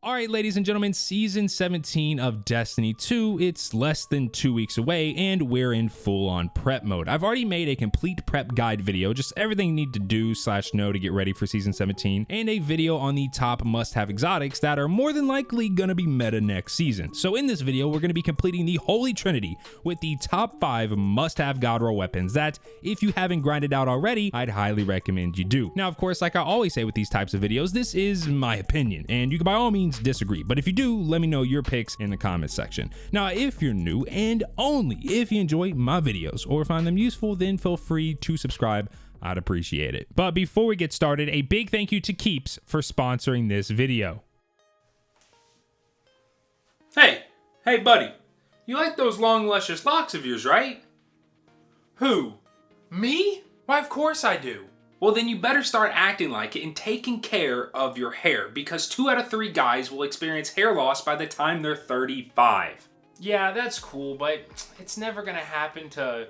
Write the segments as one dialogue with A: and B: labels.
A: All right, ladies and gentlemen, season 17 of Destiny 2, it's less than 2 weeks away and we're in full-on prep mode. I've already made a complete prep guide video, just everything you need to do / know to get ready for season 17, and a video on the top must-have exotics that are more than likely gonna be meta next season. So in this video, we're gonna be completing the Holy Trinity with the top 5 must-have god roll weapons that, if you haven't grinded out already, I'd highly recommend you do. Now, of course, like I always say with these types of videos, this is my opinion, and you can by all means disagree, but if you do, let me know your picks in the comments section. Now, if you're new, and only if you enjoy my videos or find them useful, then feel free to subscribe. I'd appreciate it. But before we get started, a big thank you to Keeps for sponsoring this video.
B: Hey buddy, you like those long luscious locks of yours, right? Who? Me? Why, of course I do. Well, then you better start acting like it and taking care of your hair, because 2 out of 3 guys will experience hair loss by the time they're 35. Yeah, that's cool, but it's never gonna happen to...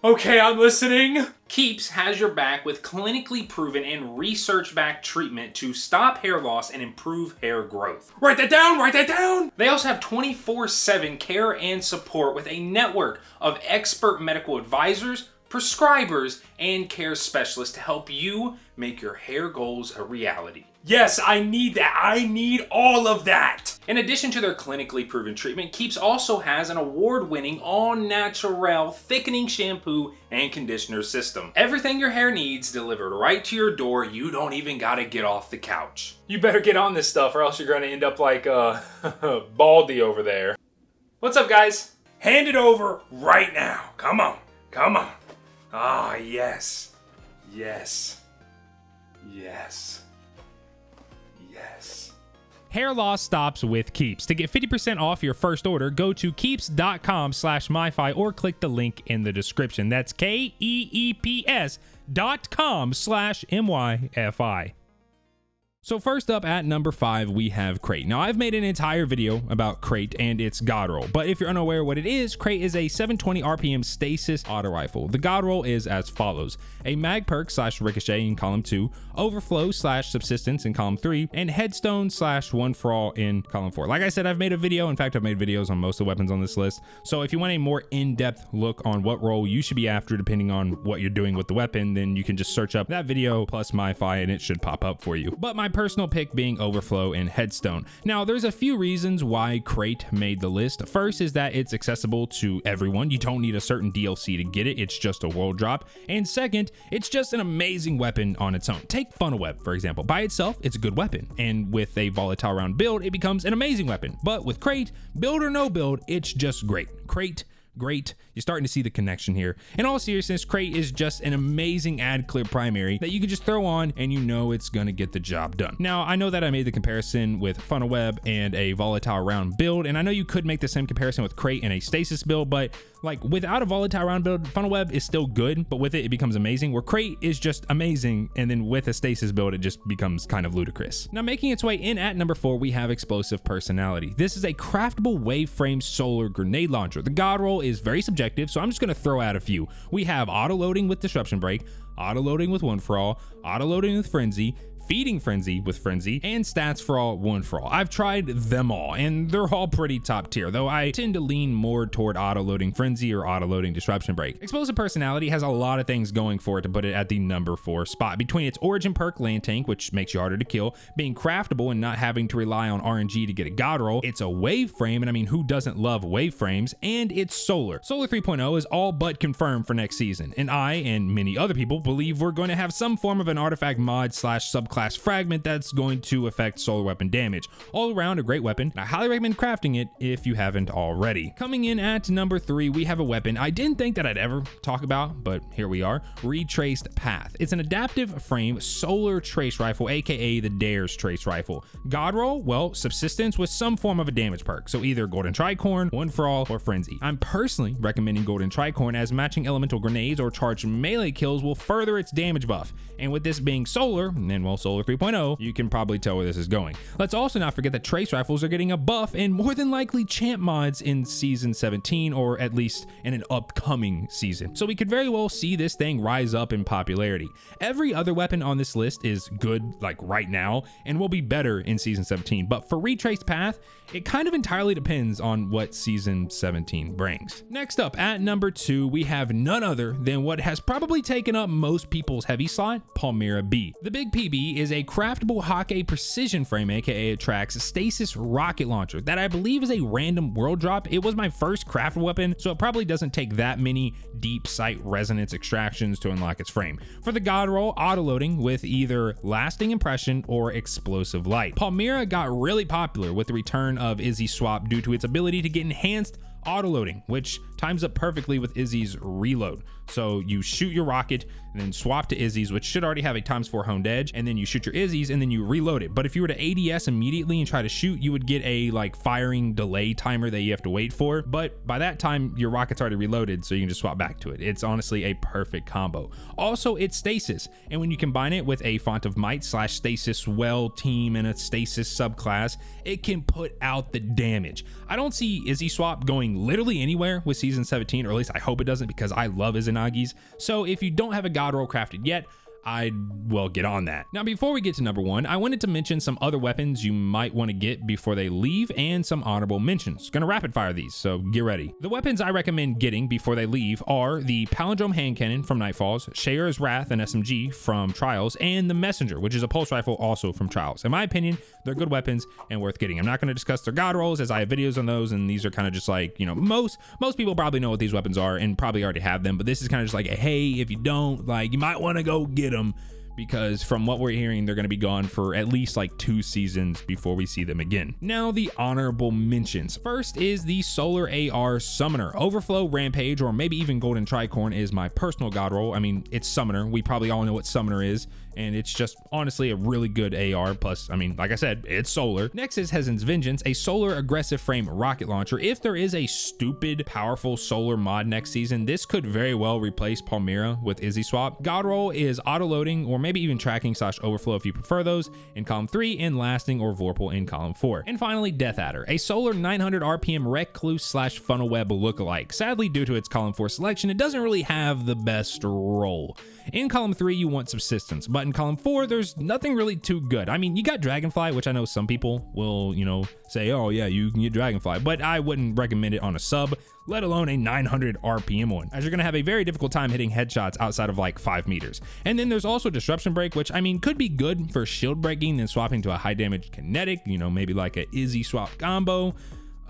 B: Okay, I'm listening. Keeps has your back with clinically proven and research-backed treatment to stop hair loss and improve hair growth. Write that down, write that down! They also have 24/7 care and support with a network of expert medical advisors, prescribers, and care specialists to help you make your hair goals a reality. Yes, I need that. I need all of that. In addition to their clinically proven treatment, Keeps also has an award-winning all-natural thickening shampoo and conditioner system. Everything your hair needs delivered right to your door. You don't even gotta get off the couch. You better get on this stuff or else you're gonna end up like Baldy over there. What's up, guys? Hand it over right now. Come on, come on. Ah, yes, yes, yes, yes.
A: Hair loss stops with Keeps. To get 50% off your first order, go to keeps.com/myfi or click the link in the description. That's KEEPS.com/MYFI. So first up at number 5, we have Crate. Now, I've made an entire video about Crate and its god roll, but if you're unaware what it is, Crate is a 720 RPM stasis auto rifle. The god roll is as follows: a mag perk / ricochet in column 2, overflow / subsistence in column 3, and headstone / one for all in column 4. Like I said, I've made a video. In fact, I've made videos on most of the weapons on this list. So if you want a more in-depth look on what roll you should be after depending on what you're doing with the weapon, then you can just search up that video plus MyFi and it should pop up for you. But my personal pick being overflow and headstone. Now, there's a few reasons why Crate made the list. First is that it's accessible to everyone. You don't need a certain DLC to get it. It's just a world drop. And second, it's just an amazing weapon on its own. Take Funnel Web, for example. By itself, it's a good weapon. And with a volatile round build, it becomes an amazing weapon. But with Crate, build or no build, it's just great. Crate, great. You're starting to see the connection here. In all seriousness, Crate is just an amazing ad clear primary that you can just throw on and you know it's gonna get the job done. Now, I know that I made the comparison with Funnel Web and a volatile round build, and I know you could make the same comparison with Crate and a stasis build, but like without a volatile round build, Funnel Web is still good, but with it, it becomes amazing, where Crate is just amazing, and then with a stasis build, it just becomes kind of ludicrous. Now, making its way in at number 4, we have Explosive Personality. This is a craftable wave-frame solar grenade launcher. The god roll is very subjective, so I'm just gonna throw out a few. We have auto-loading with Disruption Break, auto-loading with One For All, auto-loading with Frenzy, Feeding Frenzy with Frenzy, and Stats for All, One For All. I've tried them all, and they're all pretty top tier, though I tend to lean more toward auto-loading Frenzy or auto-loading Disruption Break. Explosive Personality has a lot of things going for it to put it at the number 4 spot. Between its origin perk, Land Tank, which makes you harder to kill, being craftable and not having to rely on RNG to get a god roll, it's a wave frame, and I mean, who doesn't love wave frames, and it's solar. Solar 3.0 is all but confirmed for next season, and I, and many other people, believe we're going to have some form of an artifact mod / subclass fragment that's going to affect solar weapon damage. All around a great weapon. I highly recommend crafting it if you haven't already. Coming in at number 3, we have a weapon I didn't think that I'd ever talk about, but here we are. Retraced Path. It's an adaptive frame solar trace rifle, aka the Dares trace rifle. God roll, well, subsistence with some form of a damage perk, so either Golden Tricorn, One For All, or Frenzy. I'm personally recommending Golden Tricorn, as matching elemental grenades or charged melee kills will further its damage buff. And with this being solar, and well, solar Solar 3.0, you can probably tell where this is going. Let's also not forget that trace rifles are getting a buff and more than likely champ mods in season 17, or at least in an upcoming season. So we could very well see this thing rise up in popularity. Every other weapon on this list is good like right now and will be better in season 17, but for Retraced Path, it kind of entirely depends on what season 17 brings. Next up at number 2, we have none other than what has probably taken up most people's heavy slot, Palmyra B. The Big PB is a craftable Hawk-A precision frame, aka Trax Stasis rocket launcher that I believe is a random world drop. It was my first craftable weapon, so it probably doesn't take that many deep sight resonance extractions to unlock its frame. For the god roll, auto-loading with either lasting impression or explosive light. Palmyra got really popular with the return of Izzy Swap due to its ability to get enhanced auto-loading, which times up perfectly with Izzy's reload. So you shoot your rocket and then swap to Izzy's, which should already have a ×4 honed edge, and then you shoot your Izzy's and then you reload it. But if you were to ADS immediately and try to shoot, you would get a like firing delay timer that you have to wait for. But by that time, your rocket's already reloaded, so you can just swap back to it. It's honestly a perfect combo. Also, it's stasis, and when you combine it with a Font of Might / stasis well team and a stasis subclass, it can put out the damage. I don't see Izzy Swap going literally anywhere with season 17, or at least I hope it doesn't, because I love Izanagi's. So if you don't have a god roll crafted yet, I'd well get on that. Now, before we get to number 1, I wanted to mention some other weapons you might want to get before they leave and some honorable mentions. Gonna rapid fire these, so get ready. The weapons I recommend getting before they leave are the Palindrome Hand Cannon from Nightfalls, Shayura's Wrath and SMG from Trials, and the Messenger, which is a pulse rifle also from Trials. In my opinion, they're good weapons and worth getting. I'm not gonna discuss their god rolls as I have videos on those, and these are kind of just like, you know, most people probably know what these weapons are and probably already have them, but this is kind of just like a, hey, if you don't, like, you might want to go get them, because from what we're hearing, they're going to be gone for at least like 2 seasons before we see them again. Now, the honorable mentions. First is the Solar AR Summoner. Overflow, Rampage, or maybe even Golden Tricorn is my personal god roll. I mean, it's Summoner. We probably all know what Summoner is, and it's just honestly a really good AR. Plus, I mean, like I said, it's solar. Next is Hezen's Vengeance, a solar aggressive frame rocket launcher. If there is a stupid, powerful solar mod next season, this could very well replace Palmyra with Izzy Swap. God roll is auto-loading, or maybe even tracking / overflow if you prefer those, in column 3, and lasting or Vorpal in column 4. And finally, Death Adder, a solar 900 RPM recluse / funnel web lookalike. Sadly, due to its column 4 selection, it doesn't really have the best roll. In column 3, you want subsistence, but in column 4, there's nothing really too good. I mean, you got Dragonfly, which I know some people will, you know, say, oh yeah, you can get Dragonfly, but I wouldn't recommend it on a sub, let alone a 900 RPM one, as you're gonna have a very difficult time hitting headshots outside of like 5 meters. And then there's also Disruption Break, which I mean could be good for shield breaking and swapping to a high damage kinetic, you know, maybe like a Izzy Swap combo.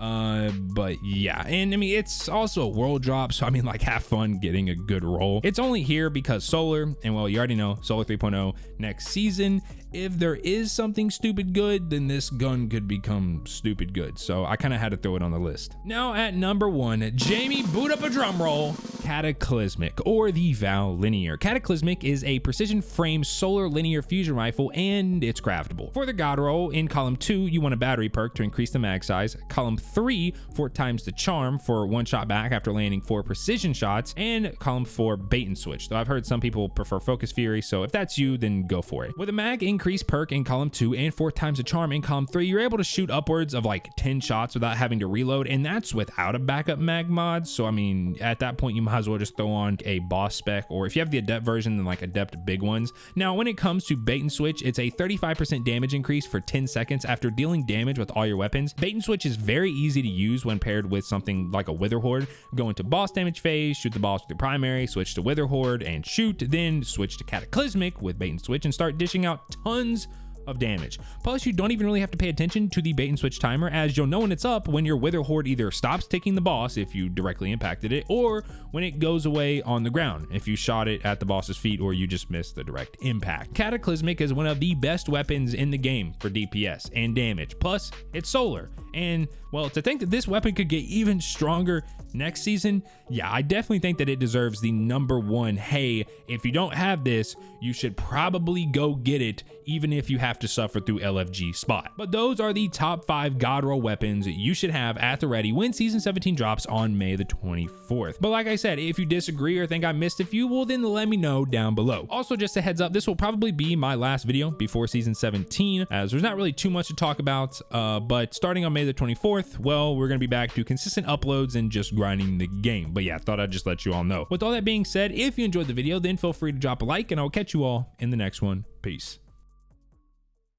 A: But yeah, and I mean, it's also a world drop, so I mean, like, have fun getting a good roll. It's only here because Solar, and well, you already know, Solar 3.0 next season. If there is something stupid good, then this gun could become stupid good. So I kind of had to throw it on the list. Now at number 1, Jamie, boot up a drum roll. Cataclysmic, or the Val Linear. Cataclysmic is a precision frame solar linear fusion rifle, and it's craftable. For the god roll, in column 2, you want a battery perk to increase the mag size. Column 3, 4 times the charm for 1 shot back after landing 4 precision shots. And column 4, bait and switch. Though I've heard some people prefer Focus Fury, so if that's you, then go for it. With a mag increase perk in column 2 and 4 times the charm in column 3, you're able to shoot upwards of like 10 shots without having to reload, and that's without a backup mag mod. So I mean, at that point, you might as well just throw on a boss spec, or if you have the adept version, then like adept big ones. Now, when it comes to bait and switch, it's a 35% damage increase for 10 seconds after dealing damage with all your weapons. Bait and switch is very easy to use when paired with something like a Wither Horde. Go into boss damage phase, shoot the boss with your primary, switch to Wither Horde and shoot, then switch to Cataclysmic with bait and switch and start dishing out tons of damage. Plus, you don't even really have to pay attention to the bait and switch timer, as you'll know when it's up when your Wither Horde either stops ticking the boss if you directly impacted it, or when it goes away on the ground if you shot it at the boss's feet or you just missed the direct impact. Cataclysmic is one of the best weapons in the game for DPS and damage. Plus, it's solar. And well, to think that this weapon could get even stronger next season, yeah, I definitely think that it deserves the #1. Hey, if you don't have this, you should probably go get it, even if you have have to suffer through LFG spot. But those are the top 5 God roll weapons you should have at the ready when season 17 drops on May the 24th. But like I said, if you disagree or think I missed a few, well then let me know down below. Also, just a heads up, this will probably be my last video before season 17, as there's not really too much to talk about, but starting on May the 24th, well, we're gonna be back to consistent uploads and just grinding the game. But yeah, thought I'd just let you all know. With all that being said, if you enjoyed the video, then feel free to drop a like, and I'll catch you all in the next one. Peace.